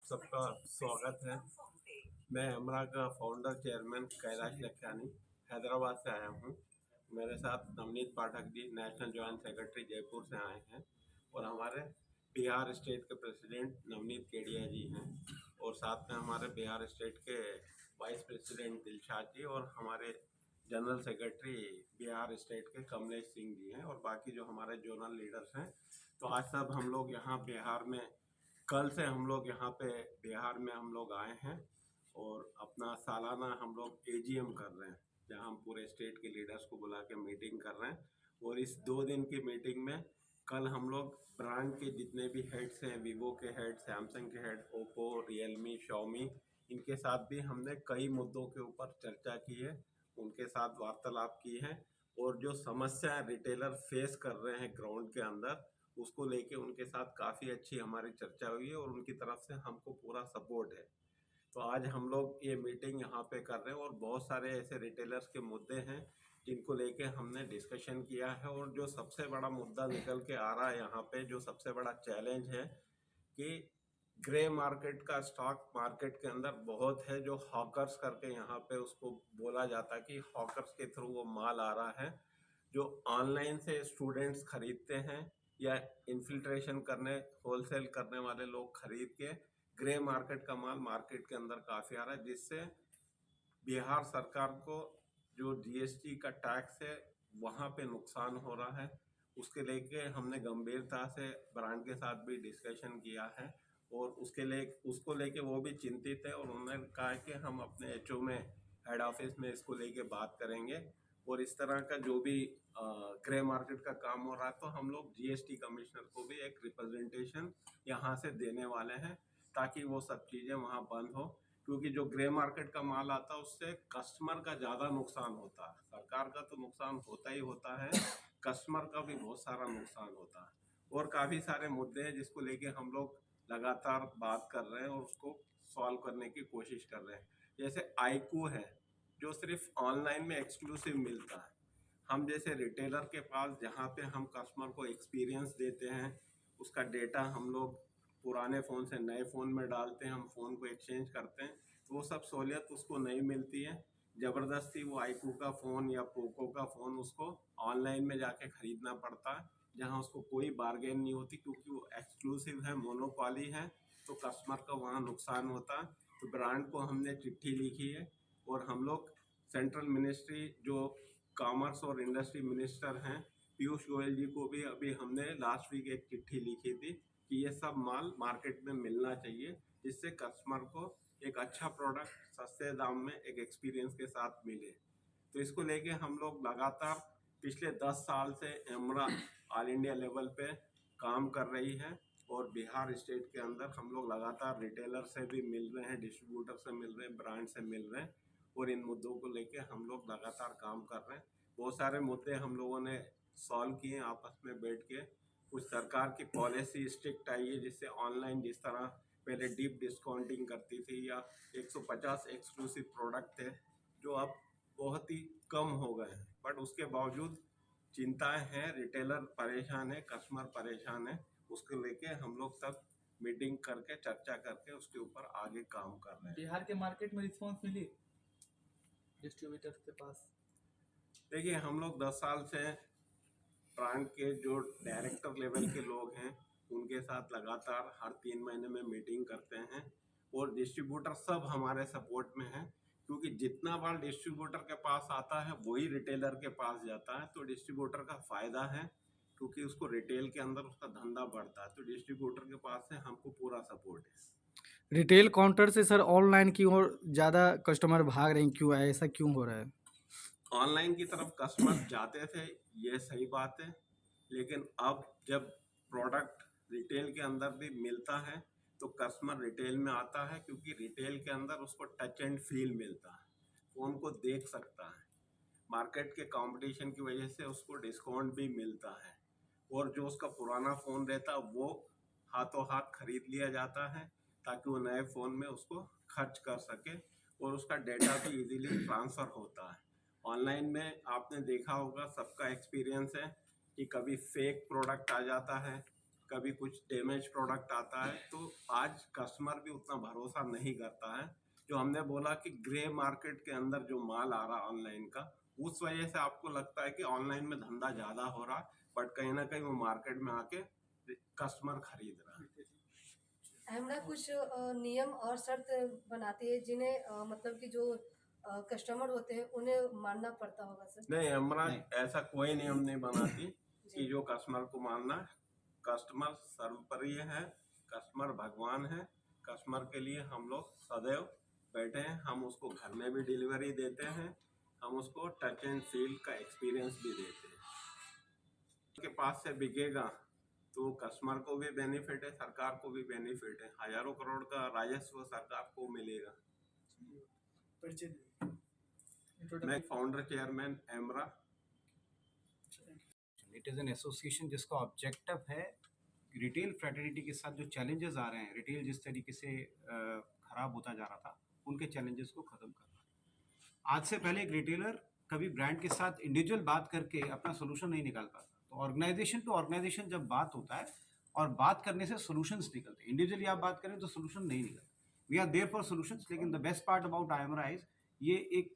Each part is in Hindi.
सबका स्वागत है। मैं अमरा का फाउंडर चेयरमैन कैलाश लखियानी हैदराबाद से आया हूँ। मेरे साथ Navneet Pathak ji national joint secretary Jaipur से आए हैं और हमारे बिहार स्टेट के प्रेसिडेंट नवनीत केडिया जी हैं और साथ में हमारे बिहार स्टेट के वाइस प्रेसिडेंट दिलशाद जी और हमारे जनरल सेक्रेटरी बिहार स्टेट के कमलेश सिंह जी हैं और बाकी जो हमारे जोनल लीडर्स हैं। तो आज सब हम लोग यहाँ बिहार में कल से हम लोग यहाँ पे बिहार में हम लोग आए हैं और अपना सालाना हम लोग एजीएम कर रहे हैं, जहाँ हम पूरे स्टेट के लीडर्स को बुला के मीटिंग कर रहे हैं। और इस 2 दिन की मीटिंग में कल हम लोग ब्रांड के जितने भी हेड्स हैं, वीवो के हेड, सैमसंग के हेड, ओप्पो, रियलमी, शाओमी, इनके साथ भी हमने कई मुद्दों के ऊपर चर्चा की है, उनके साथ वार्तालाप की है और जो समस्याएं रिटेलर फेस कर रहे हैं ग्राउंड के अंदर, उसको लेके उनके साथ काफ़ी अच्छी हमारी चर्चा हुई है और उनकी तरफ से हमको पूरा सपोर्ट है। तो आज हम लोग ये मीटिंग यहाँ पे कर रहे हैं और बहुत सारे ऐसे रिटेलर्स के मुद्दे हैं जिनको लेके हमने डिस्कशन किया है। और जो सबसे बड़ा मुद्दा निकल के आ रहा है यहाँ पे, जो सबसे बड़ा चैलेंज है कि ग्रे मार्केट का स्टॉक मार्केट के अंदर बहुत है, जो हॉकर्स करके यहाँ पे उसको बोला जाता है कि हॉकर्स के थ्रू वो माल आ रहा है, जो ऑनलाइन से स्टूडेंट्स खरीदते हैं या इन्फिल्ट्रेशन करने होलसेल करने वाले लोग खरीद के ग्रे मार्केट का माल मार्केट के अंदर काफ़ी आ रहा है, जिससे बिहार सरकार को जो जीएसटी का टैक्स है वहाँ पे नुकसान हो रहा है। उसके लेके हमने गंभीरता से ब्रांड के साथ भी डिस्कशन किया है और उसको लेके वो भी चिंतित है और उन्होंने कहा कि हम अपने एचओ में हेड ऑफिस में इसको लेके बात करेंगे और इस तरह का जो भी ग्रे मार्केट का काम हो रहा है तो हम लोग जीएसटी कमिश्नर को भी एक रिप्रेजेंटेशन यहाँ से देने वाले हैं ताकि वो सब चीज़ें वहाँ बंद हो। क्योंकि जो ग्रे मार्केट का माल आता है उससे कस्टमर का ज़्यादा नुकसान होता है, सरकार का तो नुकसान होता ही होता है, कस्टमर का भी बहुत सारा नुकसान होता है। और काफ़ी सारे मुद्दे हैं जिसको लेके हम लोग लगातार बात कर रहे हैं और उसको सॉल्व करने की कोशिश कर रहे हैं। जैसे आईकू है जो सिर्फ ऑनलाइन में एक्सक्लूसिव मिलता है, हम जैसे रिटेलर के पास जहाँ पे हम कस्टमर को एक्सपीरियंस देते हैं, उसका डेटा हम लोग पुराने फ़ोन से नए फ़ोन में डालते हैं, हम फ़ोन को एक्सचेंज करते हैं, तो वो सब सहूलियत उसको नहीं मिलती है। ज़बरदस्ती वो आईकू का फ़ोन या पोको का फ़ोन उसको ऑनलाइन में जाके ख़रीदना पड़ता है, जहाँ उसको कोई बार्गेन नहीं होती क्योंकि वो एक्सक्लूसिव है, मोनोपोली है, तो कस्टमर का वहाँ नुकसान होता है। तो ब्रांड को हमने चिट्ठी लिखी है और हम लोग सेंट्रल मिनिस्ट्री जो कॉमर्स और इंडस्ट्री मिनिस्टर हैं पीयूष गोयल जी को भी अभी हमने लास्ट वीक एक चिट्ठी लिखी थी कि ये सब माल मार्केट में मिलना चाहिए, जिससे कस्टमर को एक अच्छा प्रोडक्ट सस्ते दाम में एक एक्सपीरियंस के साथ मिले। तो इसको लेके हम लोग लगातार पिछले 10 साल से एमरा ऑल इंडिया लेवल पे काम कर रही है और बिहार स्टेट के अंदर हम लोग लगातार रिटेलर से भी मिल रहे हैं, डिस्ट्रीब्यूटर से मिल रहे हैं, ब्रांड से मिल रहे हैं और इन मुद्दों को लेके हम लोग लगातार काम कर रहे हैं। बहुत सारे मुद्दे हम लोगों ने सॉल्व किए आपस में बैठ के। कुछ सरकार की पॉलिसी स्ट्रिक्ट आई है, जिससे ऑनलाइन जिस तरह पहले डीप डिस्काउंटिंग करती थी या 150 एक्सक्लूसिव प्रोडक्ट थे जो अब बहुत ही कम हो गए हैं, बट उसके बावजूद चिंताएं हैं, रिटेलर परेशान है, कस्टमर परेशान है। उसको लेके हम लोग सब मीटिंग करके चर्चा करके उसके ऊपर आगे काम कर रहे हैं। बिहार के मार्केट में रिस्पांस मिली डिस्ट्रीब्यूटर के पास? देखिए, हम लोग 10 साल से ब्रांड के जो डायरेक्टर लेवल के लोग हैं उनके साथ लगातार हर 3 महीने में मीटिंग करते हैं और डिस्ट्रीब्यूटर सब हमारे सपोर्ट में हैं, क्योंकि जितना बार डिस्ट्रीब्यूटर के पास आता है वही रिटेलर के पास जाता है, तो डिस्ट्रीब्यूटर का फ़ायदा है क्योंकि उसको रिटेल के अंदर उसका धंधा बढ़ता है। तो डिस्ट्रीब्यूटर के पास से हमको पूरा सपोर्ट है। रिटेल काउंटर से सर ऑनलाइन की ओर ज़्यादा कस्टमर भाग रहे हैं, क्यों है ऐसा, क्यों हो रहा है? ऑनलाइन की तरफ कस्टमर जाते थे, ये सही बात है, लेकिन अब जब प्रोडक्ट रिटेल के अंदर भी मिलता है तो कस्टमर रिटेल में आता है, क्योंकि रिटेल के अंदर उसको टच एंड फील मिलता है, फ़ोन को देख सकता है, मार्केट के कंपटीशन की वजह से उसको डिस्काउंट भी मिलता है और जो उसका पुराना फ़ोन रहता है वो हाथों हाथ खरीद लिया जाता है ताकि वो नए फ़ोन में उसको खर्च कर सके और उसका डेटा भी इजीली ट्रांसफ़र होता है। ऑनलाइन में आपने देखा होगा, सबका एक्सपीरियंस है कि कभी फेक प्रोडक्ट आ जाता है, कभी कुछ डैमेज प्रोडक्ट आता है, तो आज कस्टमर भी उतना भरोसा नहीं करता है। जो हमने बोला कि ग्रे मार्केट के अंदर जो माल आ रहा ऑनलाइन का, उस वजह से आपको लगता है कि ऑनलाइन में धंधा ज़्यादा हो रहा है, बट कहीं ना कहीं वो मार्केट में आके कस्टमर खरीद रहा है। हमरा कुछ नियम और शर्त बनाती है जिन्हें मतलब कि जो कस्टमर होते हैं उन्हें मानना पड़ता होगा सर। नहीं, हमरा ऐसा कोई नियम नहीं बनाती कि जी। जो कस्टमर को मानना है। कस्टमर सर्वोपरि है, कस्टमर भगवान है। कस्टमर के लिए हम लोग सदैव बैठे हैं। हम उसको घर में भी डिलीवरी देते हैं, हम उसको टच एंड फील का एक्सपीरियंस भी देते हैं। के पास से बिकेगा तो कस्टमर को भी बेनिफिट है, सरकार को भी बेनिफिट है। हजारों करोड़ का राजस्व सरकार को मिलेगा। मैं founder chairman IMRA. It is an association जिसका ऑब्जेक्टिव है रिटेल फ्रेटर्निटी के साथ जो चैलेंजेस आ रहे हैं, रिटेल जिस तरीके से ख़राब होता जा रहा था, उनके चैलेंजेस को ख़त्म करना। आज से पहले एक रिटेलर कभी ब्रांड के साथ इंडिविजुअल बात करके अपना सोल्यूशन नहीं निकाल पाता। तो ऑर्गेनाइजेशन टू ऑर्गेनाइजेशन जब बात होता है और बात करने से सोल्यूशंस निकलते हैं, इंडिविजुअली आप बात करें तो सोल्यूशन नहीं निकलता। We are there for solutions, लेकिन the best part about IMRA is ये एक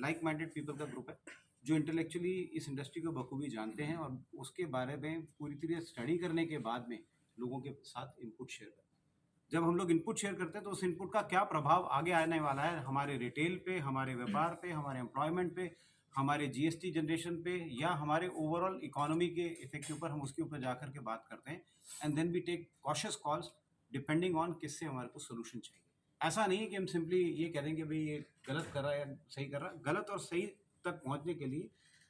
लाइक माइंडेड पीपल का ग्रुप है जो इंटेलेक्चुअली इस इंडस्ट्री को बखूबी जानते हैं और उसके बारे में पूरी तरह स्टडी करने के बाद में लोगों के साथ इनपुट शेयर करते हैं। जब हम लोग इनपुट शेयर करते हैं तो उस इनपुट का क्या प्रभाव आगे आने वाला है हमारे रिटेल पे, हमारे व्यापार पे, हमारे एम्प्लॉयमेंट पे, हमारे जीएसटी जनरेशन पे या हमारे ओवरऑल इकोनॉमी के इफेक्ट के ऊपर, हम उसके ऊपर जाकर के बात करते हैं। And then we take cautious calls depending on किससे हमारे को सोल्यूशन चाहिए। ऐसा नहीं है कि हम सिंपली ये कह देंगे भाई ये गलत कर रहा है या सही कर रहा है। गलत और सही तक पहुंचने के लिए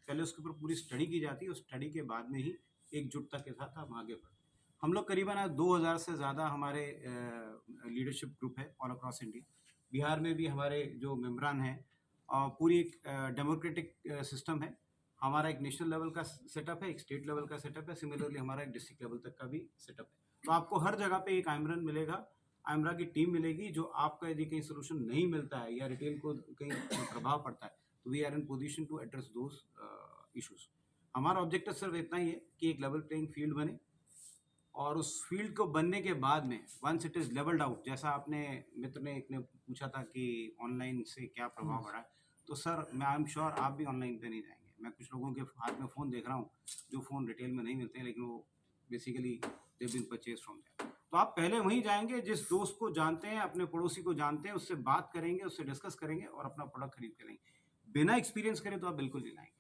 पहले उसके ऊपर पूरी स्टडी की जाती है, उस स्टडी के बाद में ही एकजुटता के साथ हम आगे बढ़ते हैं। हम लोग करीबन आज 2000 से ज़्यादा हमारे लीडरशिप ग्रुप है ऑल अक्रॉस इंडिया। बिहार में भी हमारे जो मेम्बरान हैं, पूरी एक डेमोक्रेटिक सिस्टम है। हमारा एक नेशनल लेवल का सेटअप है, एक स्टेट लेवल का सेटअप है, सिमिलरली हमारा एक डिस्ट्रिक्ट लेवल तक का भी सेटअप है। तो आपको हर जगह पे एक आइमरन मिलेगा, आइमरा की टीम मिलेगी, जो आपका यदि कहीं सोल्यूशन नहीं मिलता है या रिटेल को कहीं प्रभाव पड़ता है तो we are in position to address those issues. हमारा ऑब्जेक्टिव सिर्फ इतना ही है कि एक लेवल प्लेइंग फील्ड बने और उस फील्ड को बनने के बाद में once it is levelled out, जैसा आपने मित्र ने एक ने पूछा था कि ऑनलाइन से क्या प्रभाव पड़ा है, तो सर मैं आई एम श्योर आप भी ऑनलाइन पे नहीं जाएंगे। मैं कुछ लोगों के हाथ में फ़ोन देख रहा हूँ जो फ़ोन रिटेल में नहीं मिलते हैं, लेकिन वो basically they been purchase from there. तो आप पहले वहीं जाएंगे जिस दोस्त को जानते हैं, अपने पड़ोसी को जानते हैं, उससे बात करेंगे, उससे डिस्कस करेंगे और अपना प्रोडक्ट खरीद के लेंगे। बिना एक्सपीरियंस करें तो आप बिल्कुल नहीं लाएंगे।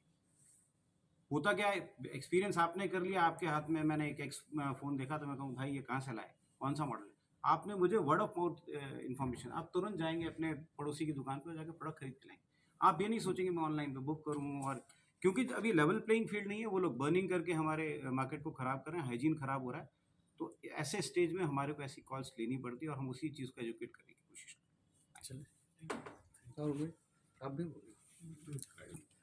होता क्या है, एक्सपीरियंस आपने कर लिया, आपके हाथ में मैंने एक फ़ोन देखा तो मैं कहूँ भाई ये कहाँ से लाए, कौन सा मॉडल है। आपने मुझे वर्ड ऑफ माउथ इन्फॉर्मेशन, आप तुरंत जाएंगे अपने पड़ोसी की दुकान पर जाकर प्रोडक्ट खरीद के लाएंगे। आप ये नहीं सोचेंगे मैं ऑनलाइन पे बुक करूँ, और क्योंकि अभी लेवल प्लेइंग फील्ड नहीं है, वो लोग बर्निंग करके हमारे मार्केट को ख़राब कर रहे हैं, हाइजीन ख़राब हो रहा है। तो ऐसे स्टेज में हमारे को ऐसी कॉल्स लेनी पड़ती है और हम उसी चीज़ को एजुकेट करने की कोशिश करते हैं। चलिए और भी आप भी बोलिए।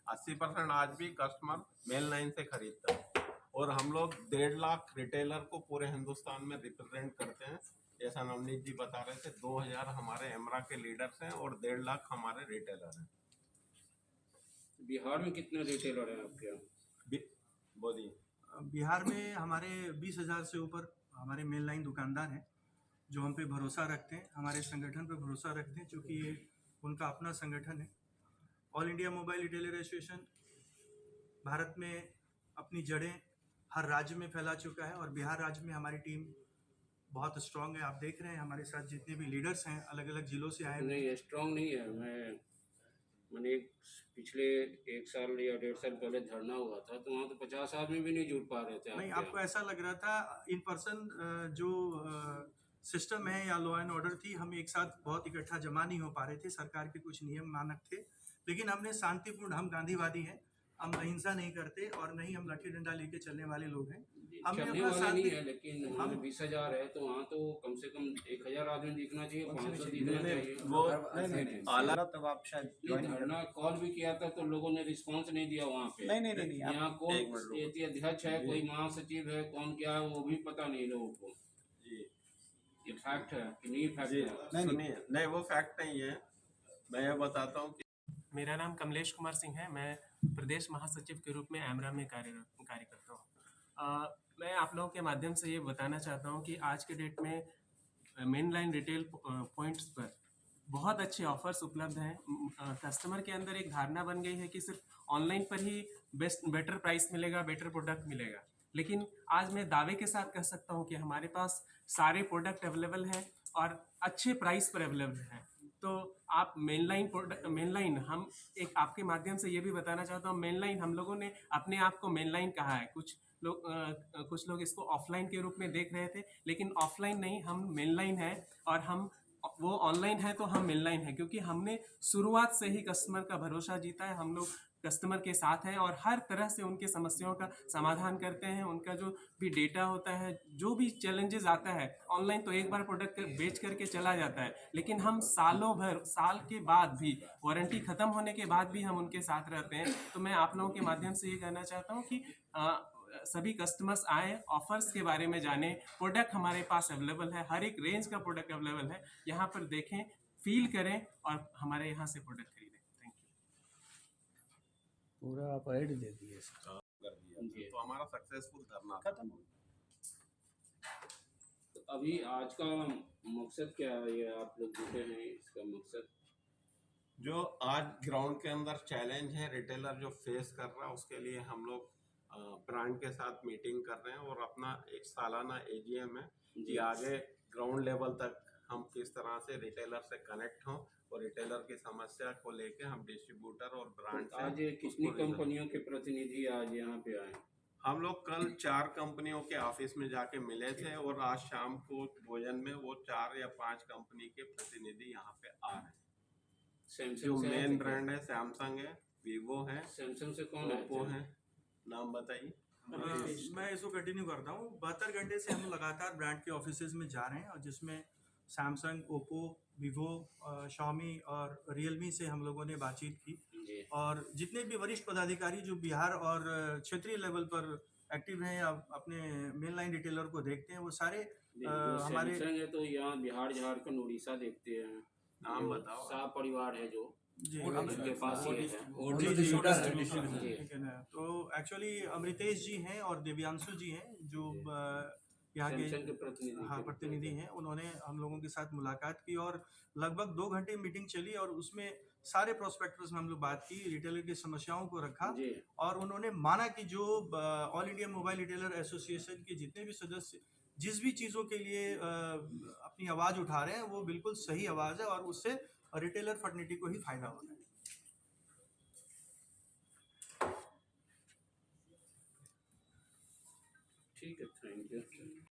80% आज भी कस्टमर मेल लाइन से खरीदता है और हम लोग 1.5 लाख रिटेलर को पूरे हिंदुस्तान में रिप्रेजेंट करते हैं। जैसा नवनीत जी बता रहे थे, 2000 हमारे एमरा के लीडर्स हैं और 1.5 लाख हमारे रिटेलर हैं। बिहार में कितने रिटेलर हैं आपके यहाँ? बोलिए। बिहार में हमारे 20,000 से ऊपर हमारे मेन लाइन दुकानदार हैं जो हम पे भरोसा रखते हैं, हमारे संगठन पे भरोसा रखते हैं, क्योंकि ये उनका अपना संगठन है। All India mobile retailer association Bharat में अपनी जड़ें हर राज्य में फैला चुका है और बिहार राज्य में हमारी टीम बहुत स्ट्रांग है। आप देख रहे हैं हमारे साथ जितने भी लीडर्स हैं अलग अलग जिलों से आए हैं। नहीं, स्ट्रांग नहीं है। मैंने पिछले 1 साल या 1.5 साल पहले धरना हुआ था तो वहाँ तो 50 आदमी भी नहीं जुड़ पा रहे थे। नहीं, आपको ऐसा लग रहा था इन पर्सन जो सिस्टम है या लॉ एंड ऑर्डर थी, हम एक साथ बहुत इकट्ठा जमा नहीं हो पा रहे थे। सरकार के कुछ नियम मानक थे, लेकिन हमने शांतिपूर्ण, हम गांधीवादी हैं, हम अहिंसा नहीं करते और नहीं हम लाठी डंडा लेके चलने वाले लोग हैं। हमने चलने अपना वाला नहीं शांति, है, लेकिन वहाँ 20,000 है तो वहाँ तो कम से कम 1,000 आदमी दिखना चाहिए, 500 दिखना चाहिए। वो आला तब आप शायद धरना कॉल भी किया था तो लोगों ने रिस्पांस नहीं दिया वहाँ पे। नहीं यहाँ कौन अध्यक्ष है, कोई महासचिव है, कौन क्या है वो भी पता नहीं लोगों को। ये फैक्ट है कि नहीं फैक्ट है? नहीं, वो फैक्ट नहीं है। मैं ये बताता हूँ कि मेरा नाम कमलेश कुमार सिंह है। मैं प्रदेश महासचिव के रूप में एमरा में कार्य करता हूँ। मैं आप लोगों के माध्यम से ये बताना चाहता हूँ कि आज के डेट में मेन लाइन रिटेल पॉइंट्स पर बहुत अच्छे ऑफर्स उपलब्ध हैं। कस्टमर के अंदर एक धारणा बन गई है कि सिर्फ ऑनलाइन पर ही बेटर प्राइस मिलेगा, बेटर प्रोडक्ट मिलेगा। लेकिन आज मैं दावे के साथ कह सकता हूँ कि हमारे पास सारे प्रोडक्ट अवेलेबल हैं और अच्छे प्राइस पर अवेलेबल हैं। तो आप मेनलाइन हम एक आपके माध्यम से ये भी बताना चाहता हूँ, मेनलाइन हम लोगों ने अपने आप को मेनलाइन कहा है। कुछ लोग इसको ऑफलाइन के रूप में देख रहे थे, लेकिन ऑफलाइन नहीं, हम मेनलाइन है। और हम वो ऑनलाइन है तो हम मेनलाइन है, क्योंकि हमने शुरुआत से ही कस्टमर का भरोसा जीता है। हम लोग कस्टमर के साथ हैं और हर तरह से उनके समस्याओं का समाधान करते हैं। उनका जो भी डेटा होता है, जो भी चैलेंजेस आता है, ऑनलाइन तो एक बार प्रोडक्ट बेच करके चला जाता है, लेकिन हम सालों भर, साल के बाद भी, वारंटी ख़त्म होने के बाद भी हम उनके साथ रहते हैं। तो मैं आप लोगों के माध्यम से ये कहना चाहता हूँ कि सभी कस्टमर्स आएँ, ऑफर्स के बारे में जानें। प्रोडक्ट हमारे पास अवेलेबल है, हर एक रेंज का प्रोडक्ट अवेलेबल है। यहाँ पर देखें, फील करें और हमारे यहाँ से प्रोडक्ट खरीदें। Thank you. पूरा आप ऐड दे दिए सर। कर दिया तो हमारा सक्सेसफुल धरना खत्म। तो अभी आज का मकसद क्या है, ये आप लोग जुटे हैं, इसका मकसद? जो आज ग्राउंड के अंदर चैलेंज है रिटेलर जो फेस कर रहा है, उसके लिए हम लोग ब्रांड के साथ मीटिंग कर रहे हैं और अपना एक सालाना AGM है कि आगे ग्राउंड लेवल तक हम किस तरह से रिटेलर से कनेक्ट हों और रिटेलर की समस्या को लेके हम डिस्ट्रीब्यूटर और ब्रांड तो आज कितनी कंपनियों के प्रतिनिधि आज यहाँ पे आए? हम लोग कल 4 कंपनियों के ऑफिस में जाके मिले थे और आज शाम को भोजन में वो 4 या 5 कंपनी के प्रतिनिधि यहाँ पे आ रहे हैं। जो मेन ब्रांड है सैमसंग है, वीवो है, सैमसंग से कौन ओप्पो है। नाम बताइए। मैं इसको कंटिन्यू करता हूँ। 72 घंटे से हम लगातार ब्रांड के ऑफिसेज में जा रहे हैं और जिसमें सैमसंग, ओप्पो, वीवो, शाओमी और रियलमी से हम लोगों ने बातचीत की। और जितने भी वरिष्ठ पदाधिकारी जो बिहार और क्षेत्रीय लेवल पर एक्टिव हैं या अपने मेन लाइन रिटेलर को देखते हैं, वो सारे हमारे सैमसंग है तो यहाँ बिहार, झारखंड, उड़ीसा देखते हैं। नाम बताओ। सा परिवार है जो जी उनके पास ये है। ठीक है ना। तो एक्चुअली अमृतेश जी हैं और दिव्यांशु जी हैं जो यहाँ सैमसंग के प्रतिनिधि प्रतिनिधि हैं। उन्होंने हम लोगों के साथ मुलाकात की और लगभग 2 घंटे मीटिंग चली और उसमें सारे प्रोस्पेक्टर्स में हम लोग बात की, रिटेलर की समस्याओं को रखा और उन्होंने माना कि जो all India mobile retailer association के जितने भी सदस्य जिस भी चीज़ों के लिए अपनी आवाज़ उठा रहे हैं वो बिल्कुल सही आवाज़ है और उससे रिटेलर फर्टिलिटी को ही फायदा हो रहा है।